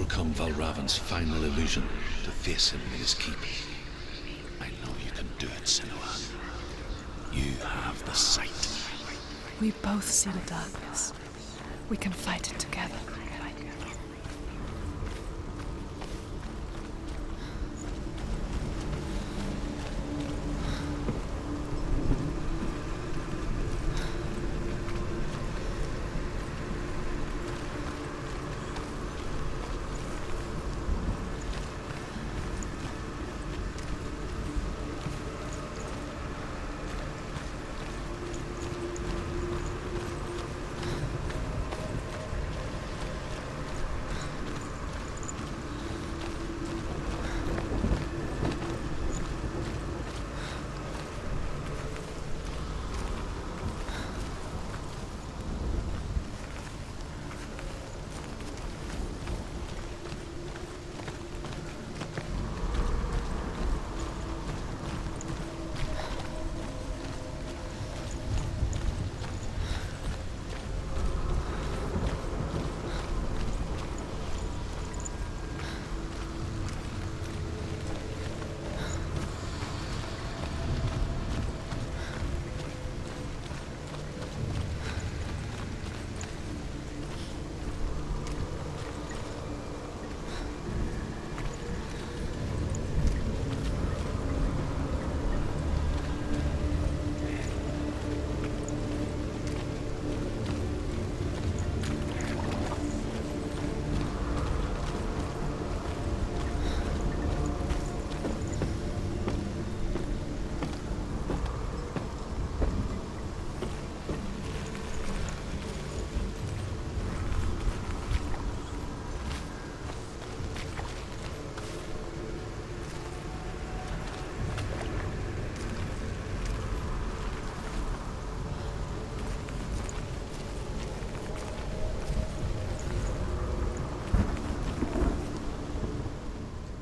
overcome ВАЛЬРАВН's final illusion to face him in his keep. I know you can do it, Senua. You have the sight. We both see the darkness. We can fight it together.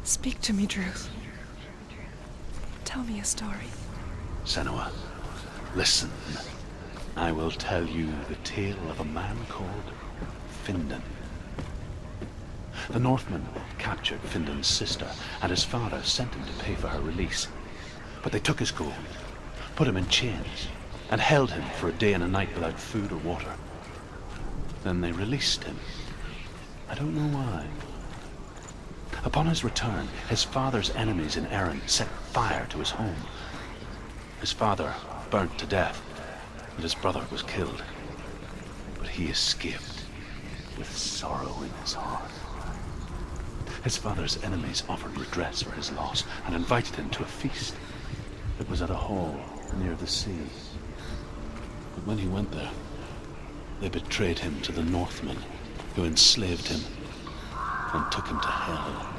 Speak to me, Druth. Tell me a story. Senua, listen. I will tell you the tale of a man called Findan. The Northmen captured Findan's sister, and his father sent him to pay for her release. But they took his gold, put him in chains, and held him for a day and a night without food or water. Then they released him. I don't know why. Upon his return, his father's enemies in Erin set fire to his home. His father burnt to death, and his brother was killed. But he escaped with sorrow in his heart. His father's enemies offered redress for his loss and invited him to a feast. It was at a hall near the sea. But when he went there, they betrayed him to the Northmen, who enslaved him and took him to hell.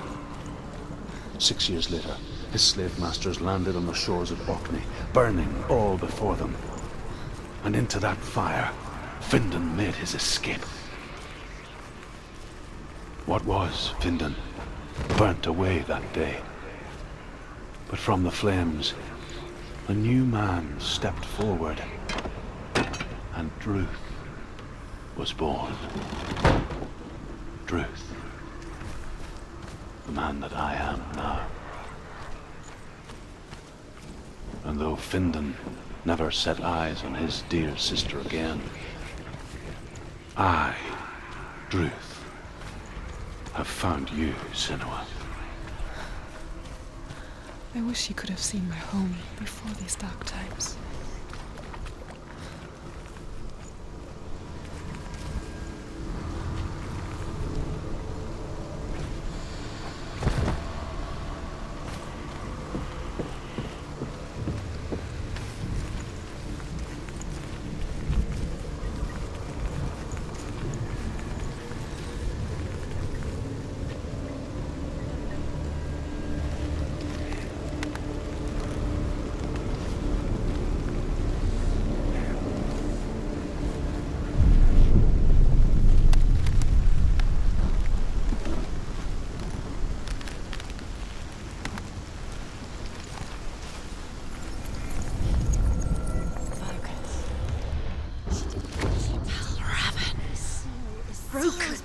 6 years later, his slave masters landed on the shores of Orkney, burning all before them. And into that fire, Findan made his escape. What was Findan burnt away that day. But from the flames, a new man stepped forward, and Druth was born. Druth. The man that I am now. And though Findan never set eyes on his dear sister again, I, Druth, have found you, Senua. I wish you could have seen my home before these dark times.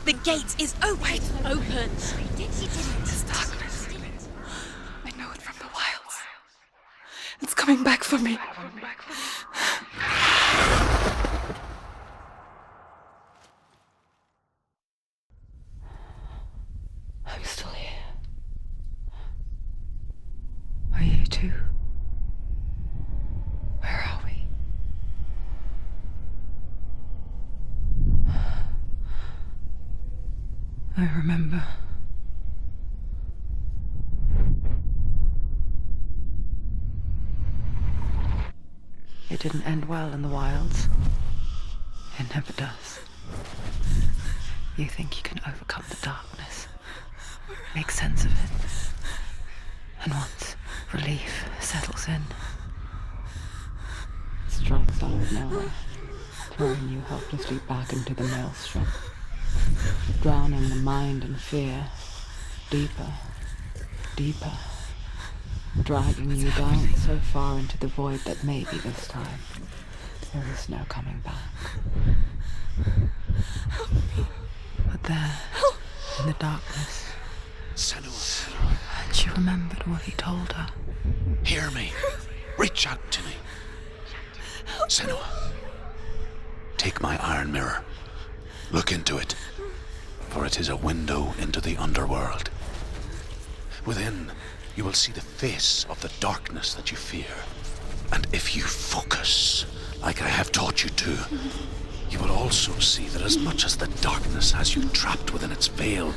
The gate is open. Open. This darkness. I know it from the wilds. It's coming back for me. I'm still here. Are you too? Where are we? I remember. It didn't end well in the wilds. It never does. You think you can overcome the darkness, make sense of it, and once relief settles in, it strikes out of nowhere, throwing you helplessly back into the maelstrom, drowning the mind in fear, deeper, deeper, dragging you down so far into the void that maybe this time there is no coming back. But there, in the darkness, Senua, and she remembered what he told her. hear me. Reach out to me. Senua, take my iron mirror. Look into it, for it is a window into the underworld. Within, you will see the face of the darkness that you fear. And if you focus, like I have taught you to, you will also see that as much as the darkness has you trapped within its veil,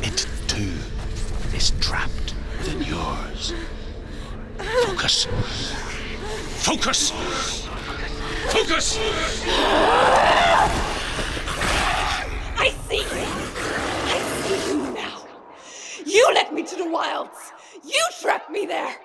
it too is trapped within yours. Focus. Focus! Focus! I see you. I see you now. You led me to the wilds. You trapped me there.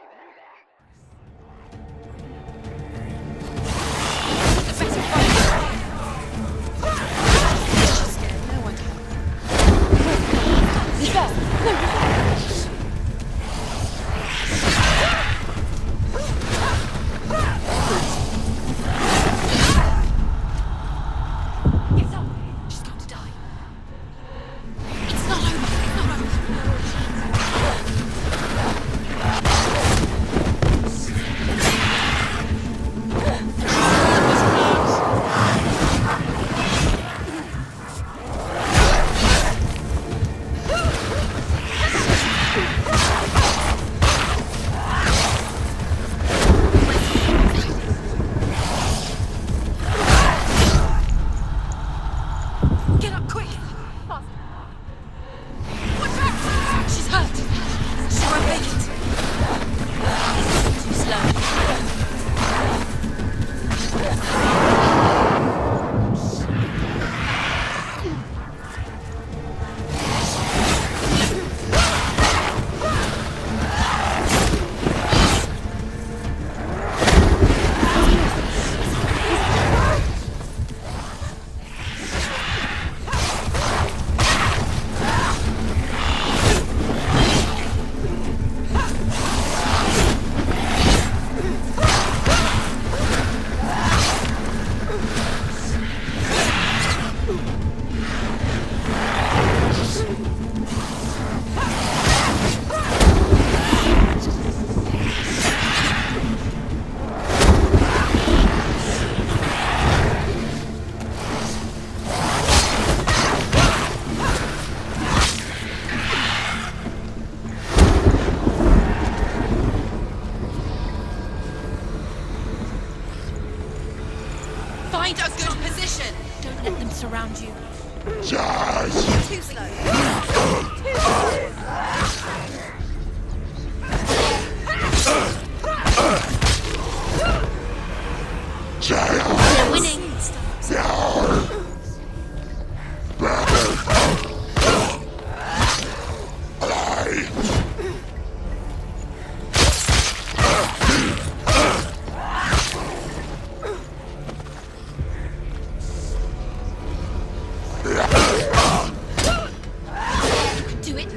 Find a good position. Don't let them surround you. Yes. Too slow. We're winning. Do it.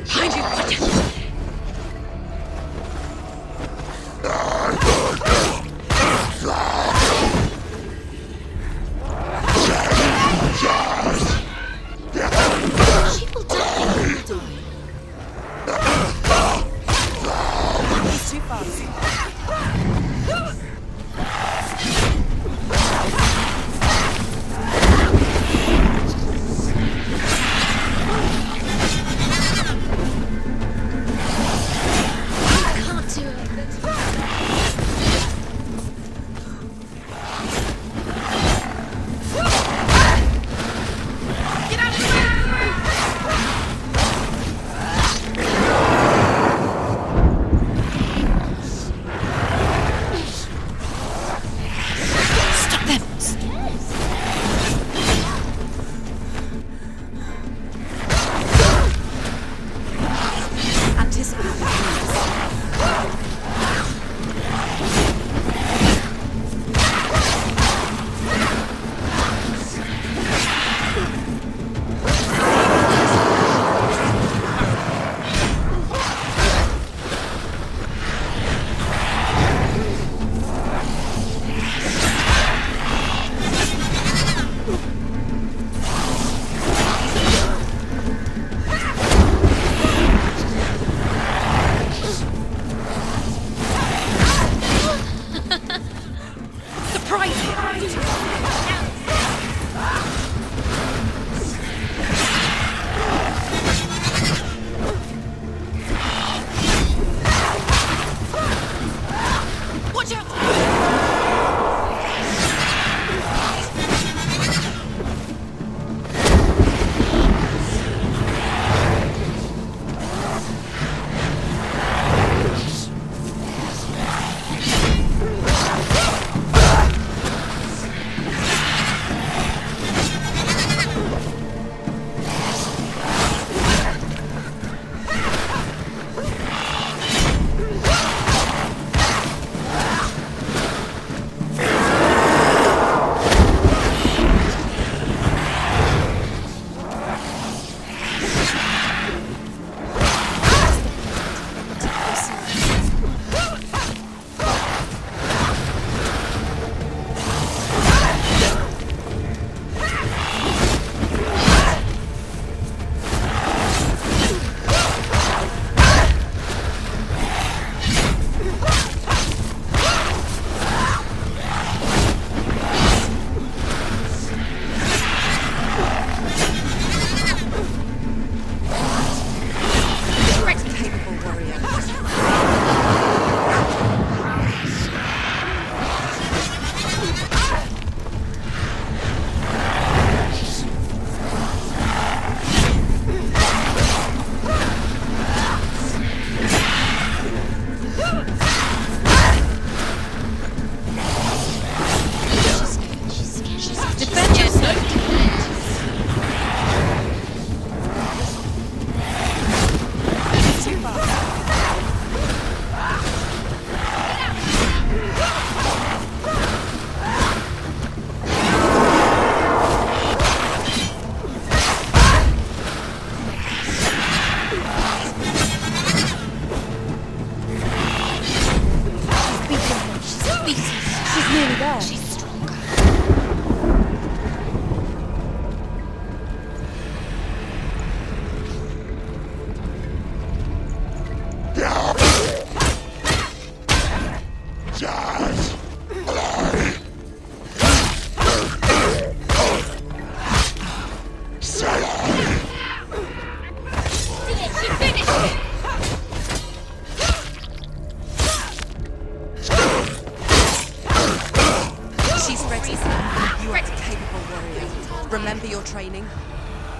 Remember your training.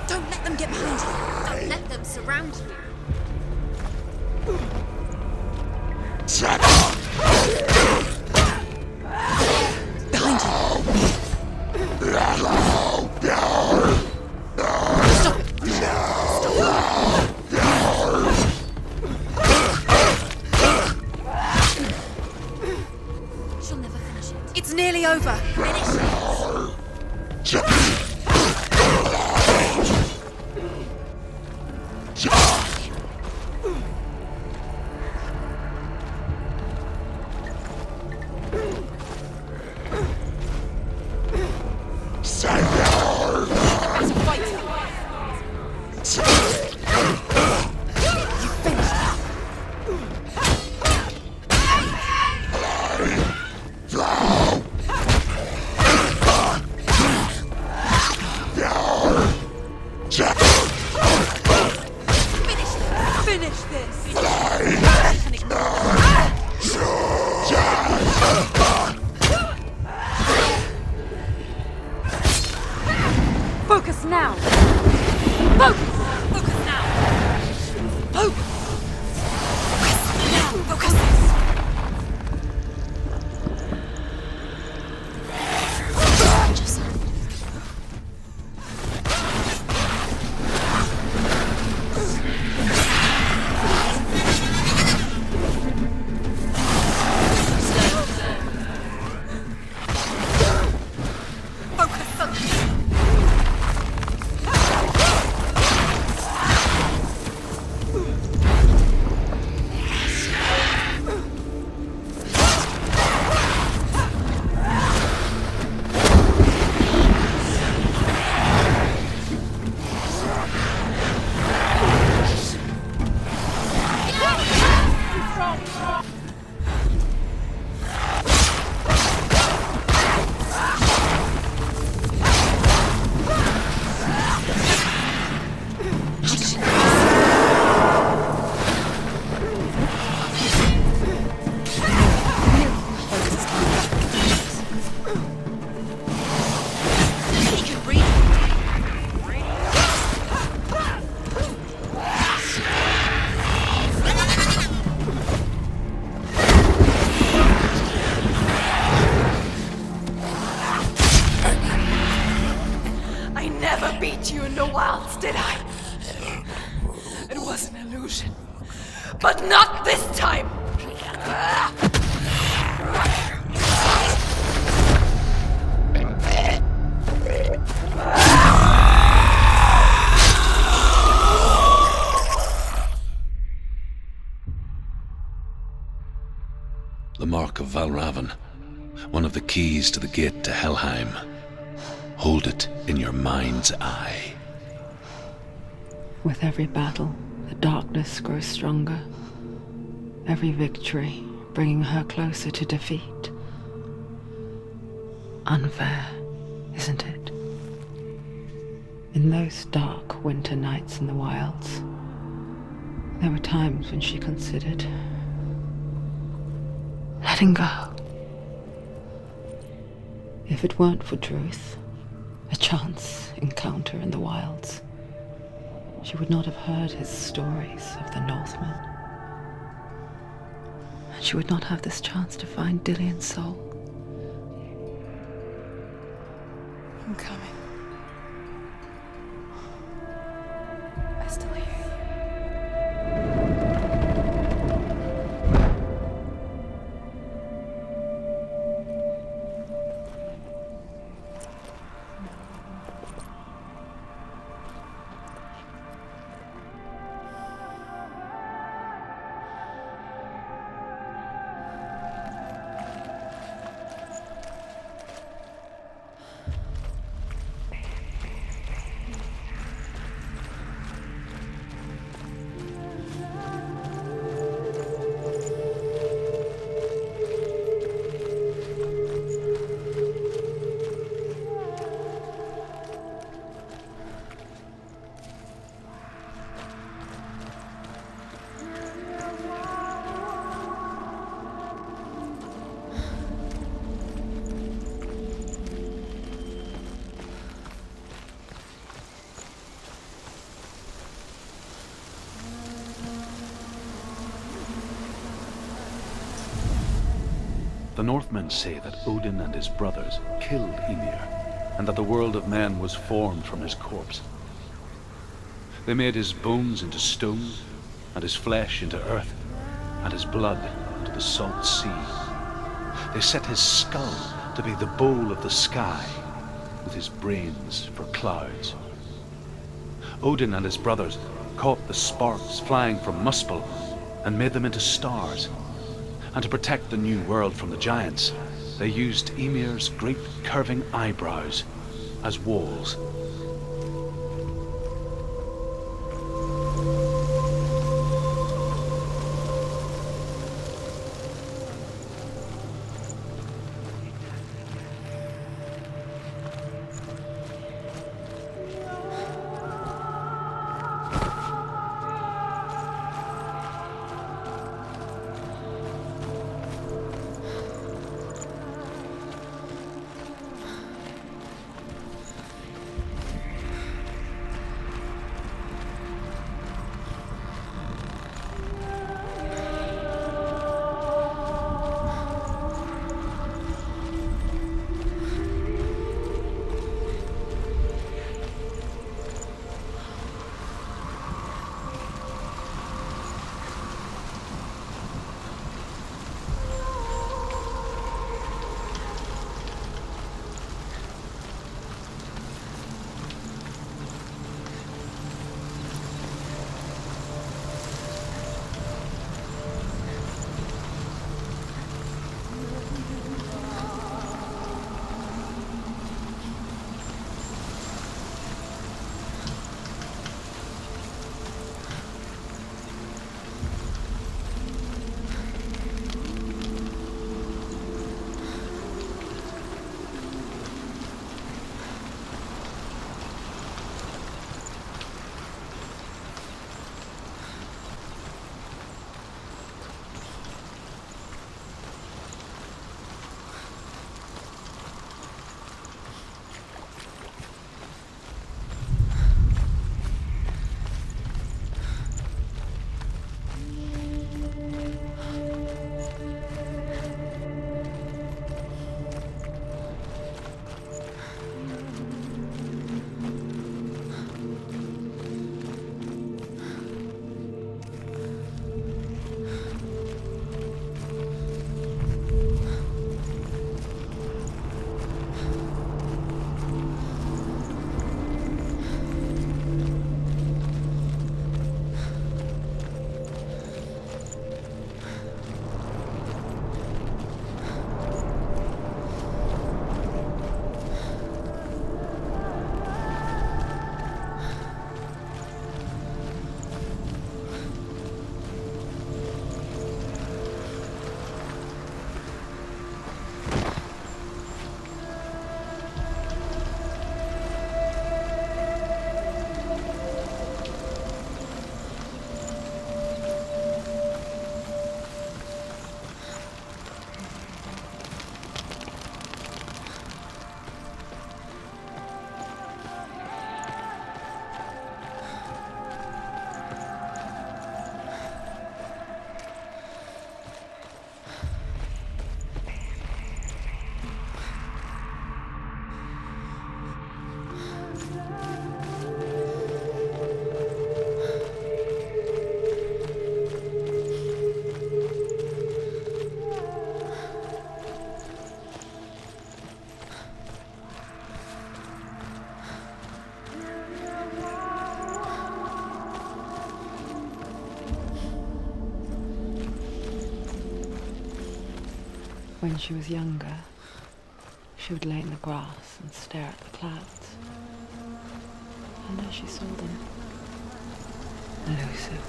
Don't let them get behind you. Don't let them surround you. Behind you. Stop it. She'll never finish it. It's nearly over. Finish it. beat you in the wilds, did I? It was an illusion. But not this time! The mark of ВАЛЬРАВН, one of the keys to the gate to Helheim. Hold it in your mind's eye. With every battle, the darkness grows stronger. Every victory bringing her closer to defeat. Unfair, isn't it? In those dark winter nights in the wilds, there were times when she considered letting go. If it weren't for Druth, a chance encounter in the wilds, she would not have heard his stories of the Northmen. And she would not have this chance to find Dillion's soul. I'm coming. I still hear you. The Northmen say that Odin and his brothers killed Ymir, and that the world of men was formed from his corpse. They made his bones into stone, and his flesh into earth, and his blood into the salt sea. They set his skull to be the bowl of the sky, with his brains for clouds. Odin and his brothers caught the sparks flying from Muspel and made them into stars. And to protect the new world from the giants, they used Ymir's great curving eyebrows as walls. When she was younger, she would lay in the grass and stare at the clouds. And as she saw them, elusive,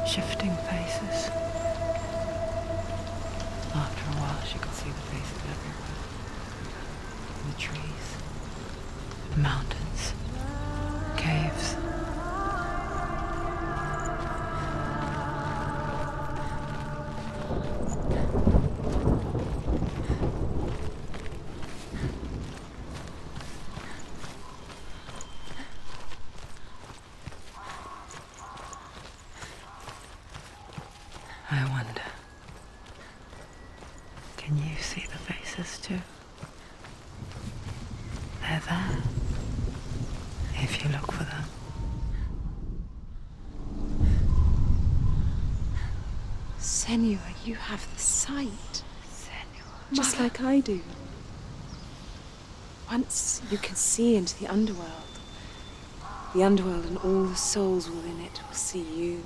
shifting faces. After a while, she could see the faces everywhere. In the trees, the mountains, caves. I wonder, can you see the faces too? They're there, if you look for them. Senua, you have the sight. Senua. Just like I do. Once you can see into the underworld and all the souls within it will see you.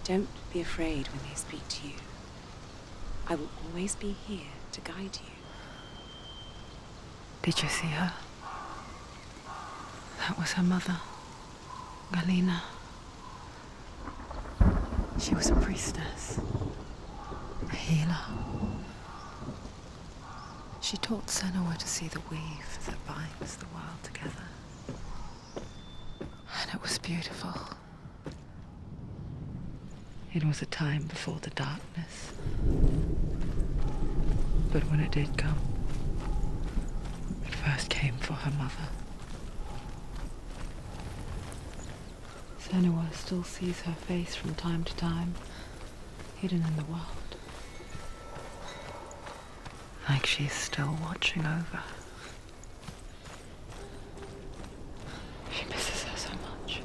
Don't be afraid when they speak to you. I will always be here to guide you. Did you see her? That was her mother, Galina. She was a priestess, a healer. She taught Senua to see the weave that binds the world together. And it was beautiful. It was a time before the darkness. But when it did come, it first came for her mother. Senua still sees her face from time to time, hidden in the world. Like she's still watching over her. She misses her so much.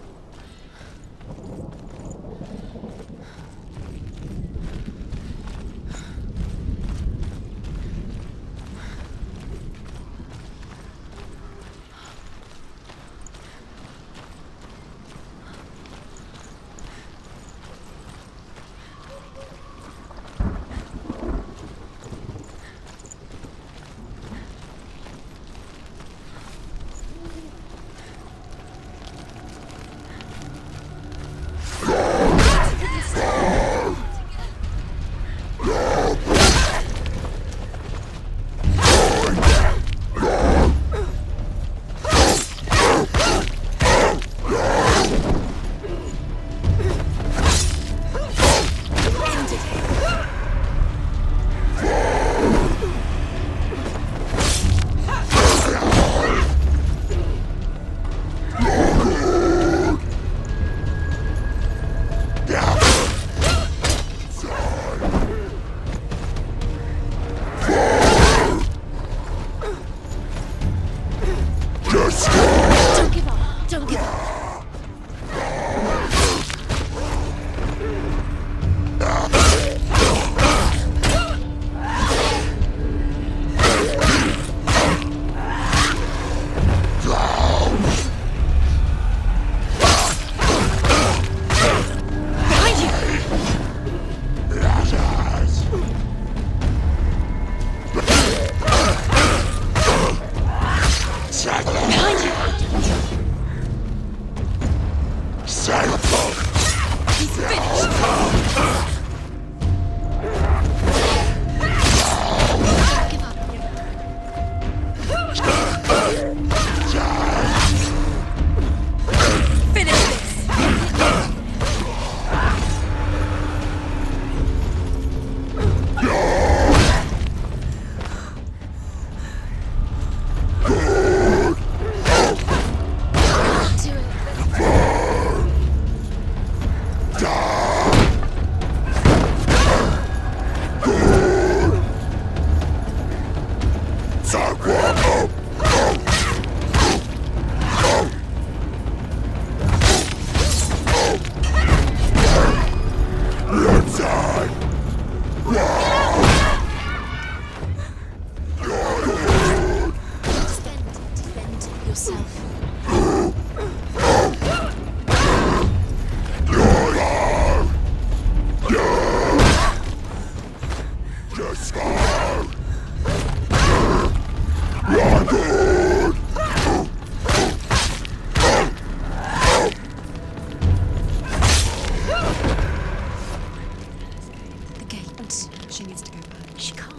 What? She needs to go back. She can't.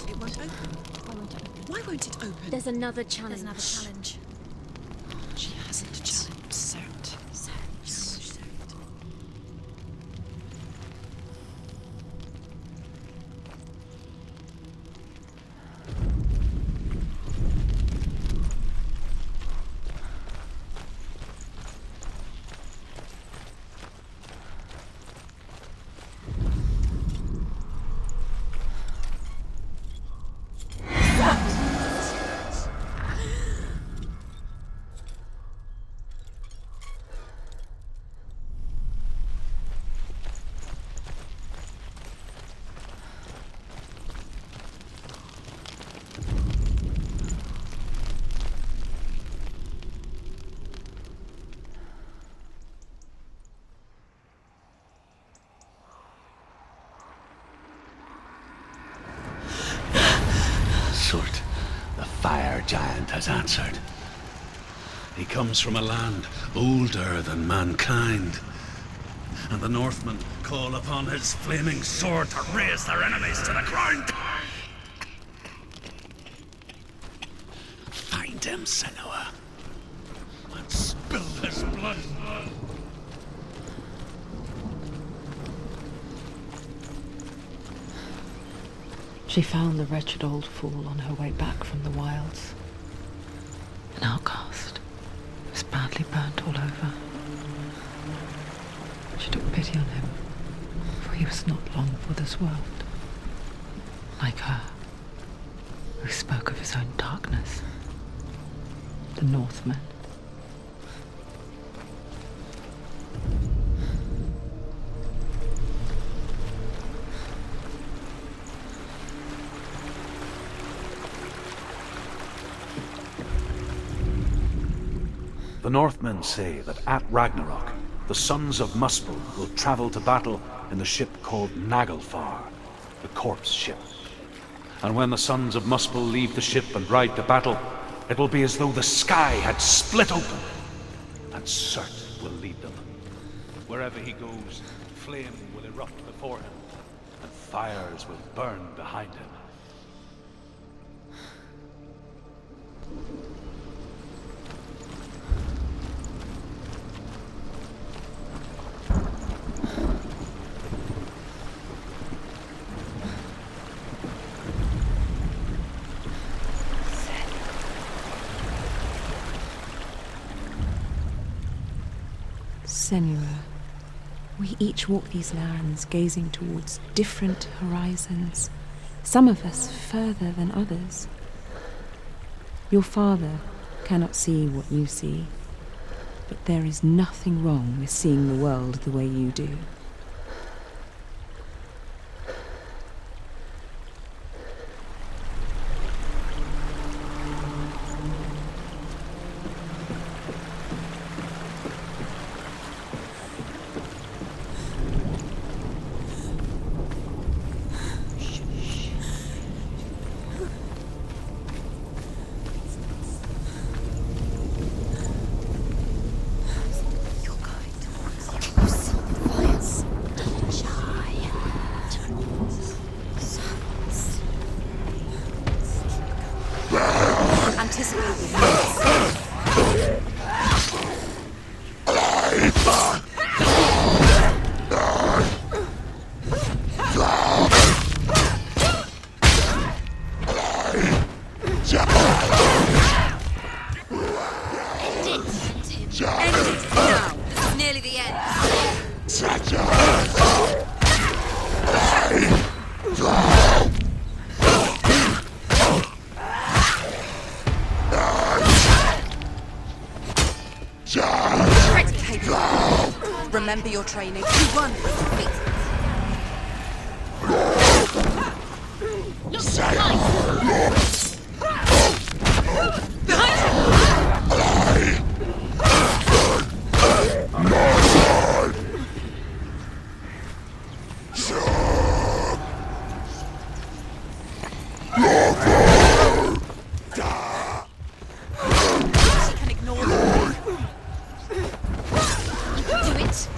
It won't open. Why won't it open? There's another challenge. She hasn't challenged. Surt, the fire giant, has answered. He comes from a land older than mankind, and the Northmen call upon his flaming sword to raise their enemies to the ground. Find him, Senua, and spill his blood. She found the wretched old fool on her way back from the wilds. An outcast, who was badly burnt all over. She took pity on him, for he was not long for this world. Like her, who spoke of his own darkness. The Northmen. The Northmen say that at Ragnarok, the sons of Muspel will travel to battle in the ship called Naglfar, the corpse ship. And when the sons of Muspel leave the ship and ride to battle, it will be as though the sky had split open, and Surt will lead them. Wherever he goes, flame will erupt before him, and fires will burn behind him. Senua, we each walk these lands gazing towards different horizons, some of us further than others. Your father cannot see what you see, but there is nothing wrong with seeing the world the way you do. Remember your training. You won.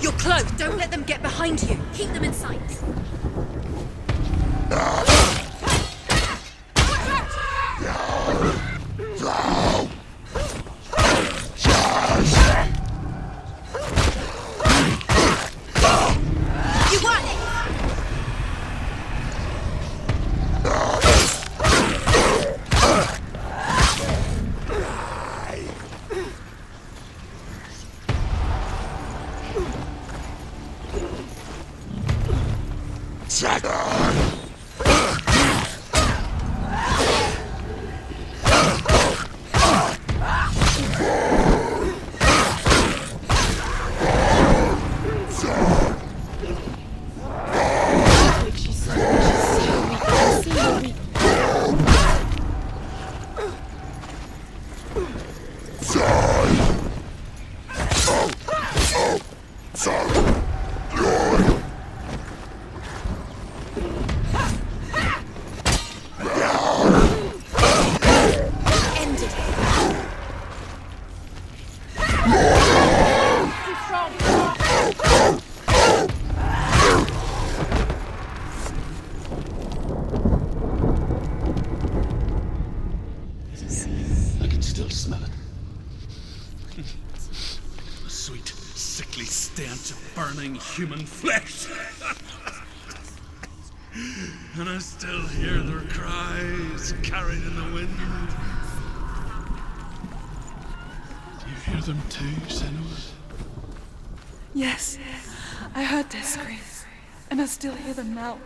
You're close. Don't let them get behind you. Keep them in sight. Human flesh. And I still hear their cries carried in the wind. Do you hear them too, Senua? Yes, I heard their screams, and I still hear them now.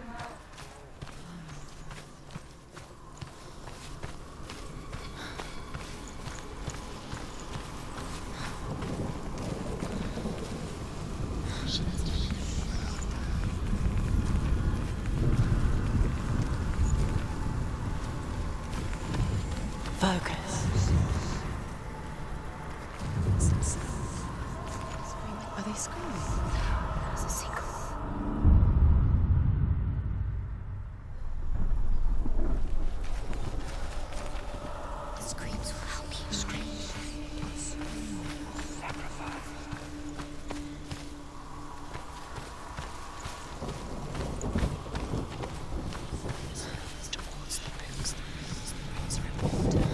Focus. Are they screaming? It's a secret. The screams will help you. Screams. Sacrifice. Towards the rooms. The rooms are important.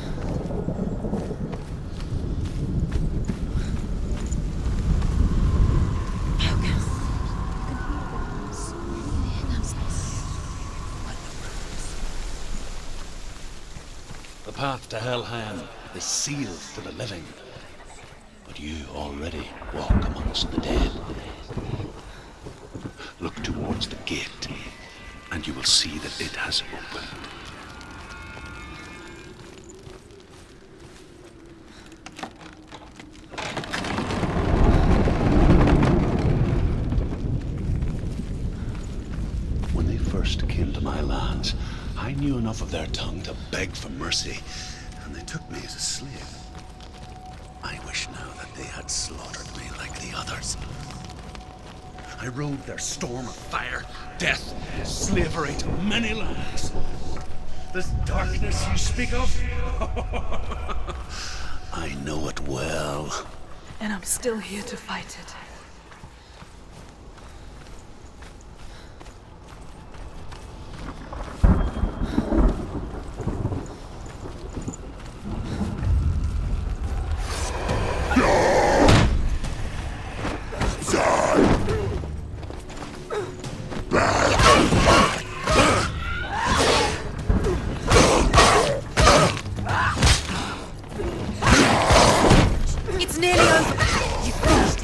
The path to Hellheim is sealed to the living, but you already walk amongst the dead. Look towards the gate, and you will see that it has opened. When they first came to my lands, I knew enough of their tongue to beg for mercy, and they took me as a slave. I wish now that they had slaughtered me like the others. I rode their storm of fire, death, slavery to many lands. This darkness you speak of, I know it well. And I'm still here to fight it. It's nearly over. You finished it.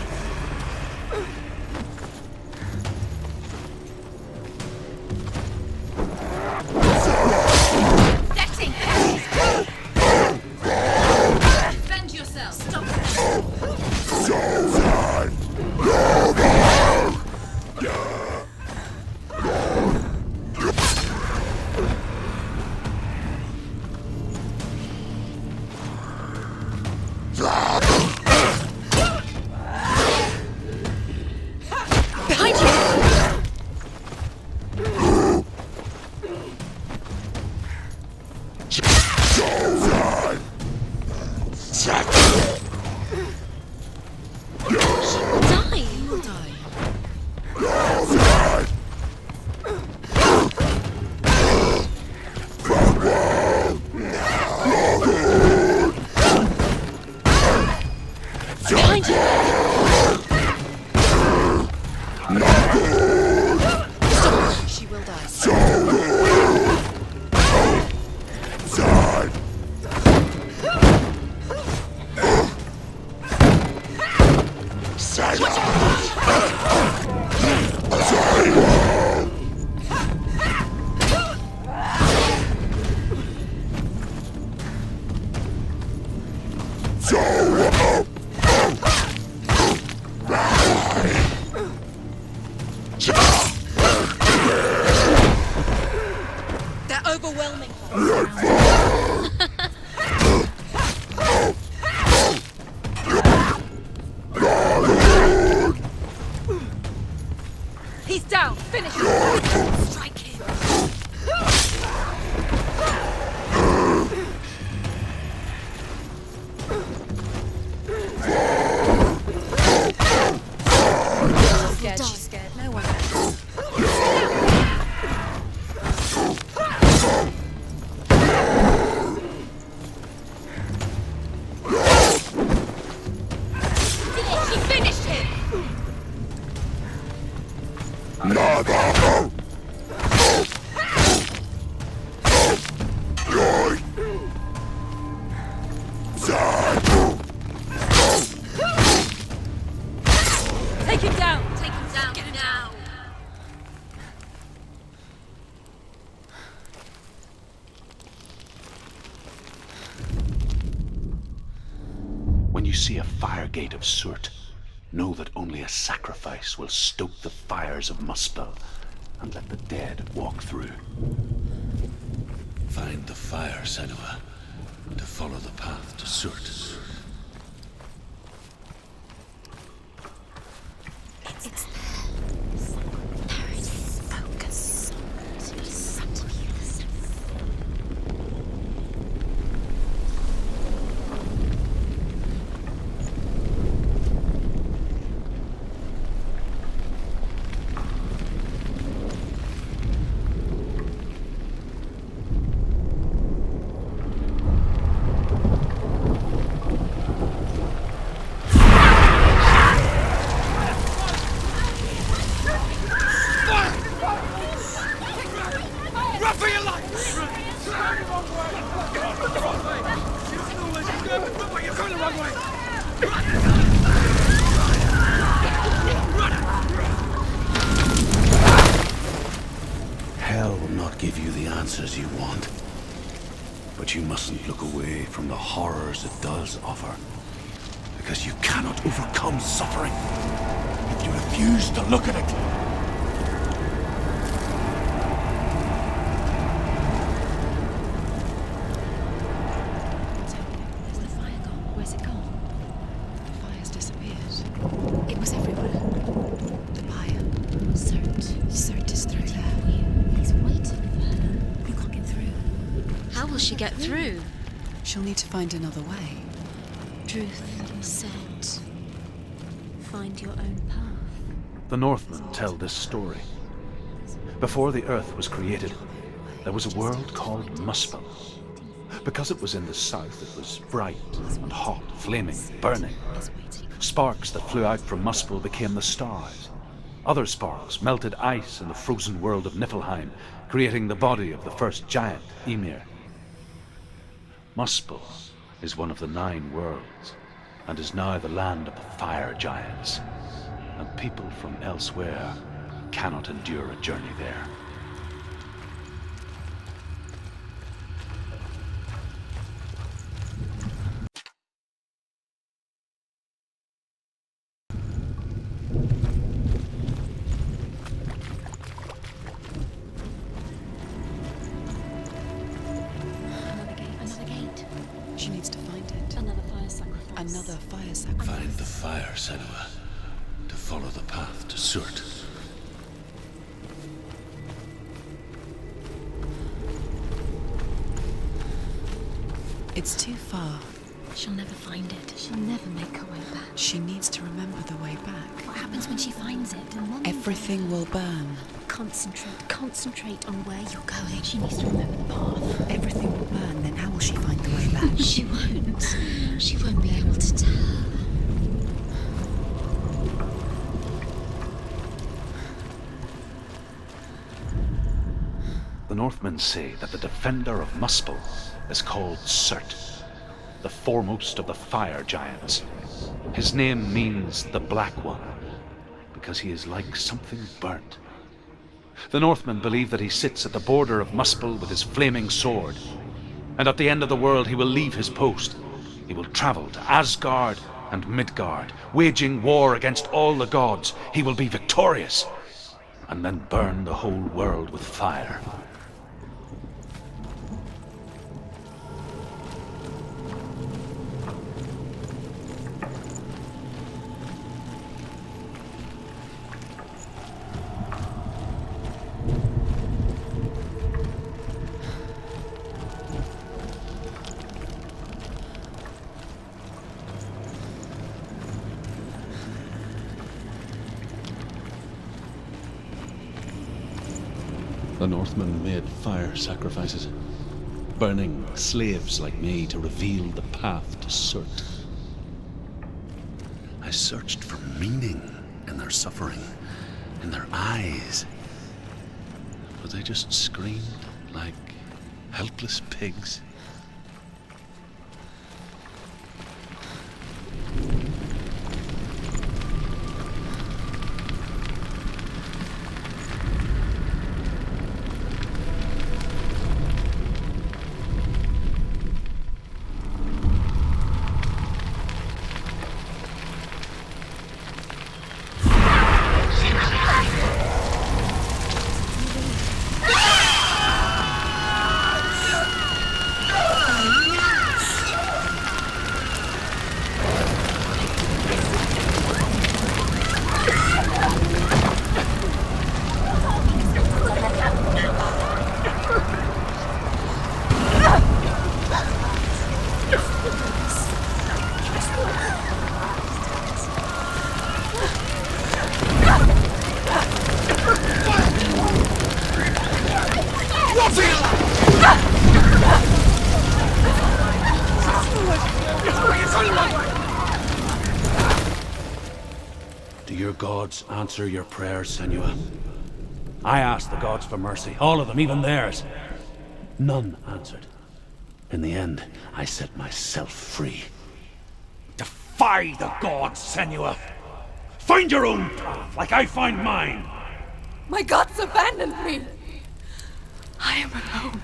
Setting. Defend yourself. Stop. Behind you. Die. You will die. Behind you. Stop. She will die. overwhelming. He's down. Finish him. Strike him. She's scared. No one else. She finished him. Take him down. Take him down. Get him down. When you see a fire gate of soot, know that only a sacrifice will stoke the fires of Muspel and let the dead walk through. Find the fire, Senua, to follow the path to Surt. It's there. There it is. Focus. Hell will not give you the answers you want. But you mustn't look away from the horrors it does offer. Because you cannot overcome suffering if you refuse to look at it. Where's the fire gone? Where's it gone? The fire's disappeared. It was everywhere. The fire. Surt is through there. He's waiting for her. You can't get through. How will she get through? She'll need to find another way. Truth said, find your own path. The Northmen tell this story. Before the earth was created, there was a world called Muspel. Because it was in the south, it was bright and hot, flaming, burning. Sparks that flew out from Muspel became the stars. Other sparks melted ice in the frozen world of Niflheim, creating the body of the first giant, Ymir. Muspel is one of the 9 worlds, and is now the land of the fire giants, and people from elsewhere cannot endure a journey there. Another gate. She needs to find it. Another fire sacrifice. Another fire sacrifice. Find the fire, Senua, to follow the path to Surt. It's too far. She'll never find it. She'll never make her way back. She needs to remember the way back. What happens when she finds it? Everything will burn. Concentrate on where you're going. She needs to remember the path. Everything will burn, then how will she find the way back? She won't. She won't be able to tell. The Northmen say that the defender of Muspel is called Surt, the foremost of the fire giants. His name means the Black One, because he is like something burnt. The Northmen believe that he sits at the border of Muspel with his flaming sword, and at the end of the world he will leave his post. He will travel to Asgard and Midgard, waging war against all the gods. He will be victorious, and then burn the whole world with fire. Northmen made fire sacrifices, burning slaves like me to reveal the path to Cert. I searched for meaning in their suffering, in their eyes. But they just screamed like helpless pigs. Do your gods answer your prayers, Senua? I asked the gods for mercy, all of them, even theirs. None answered. In the end, I set myself free. Defy the gods, Senua! Find your own path, like I find mine! My gods abandoned me. I am alone.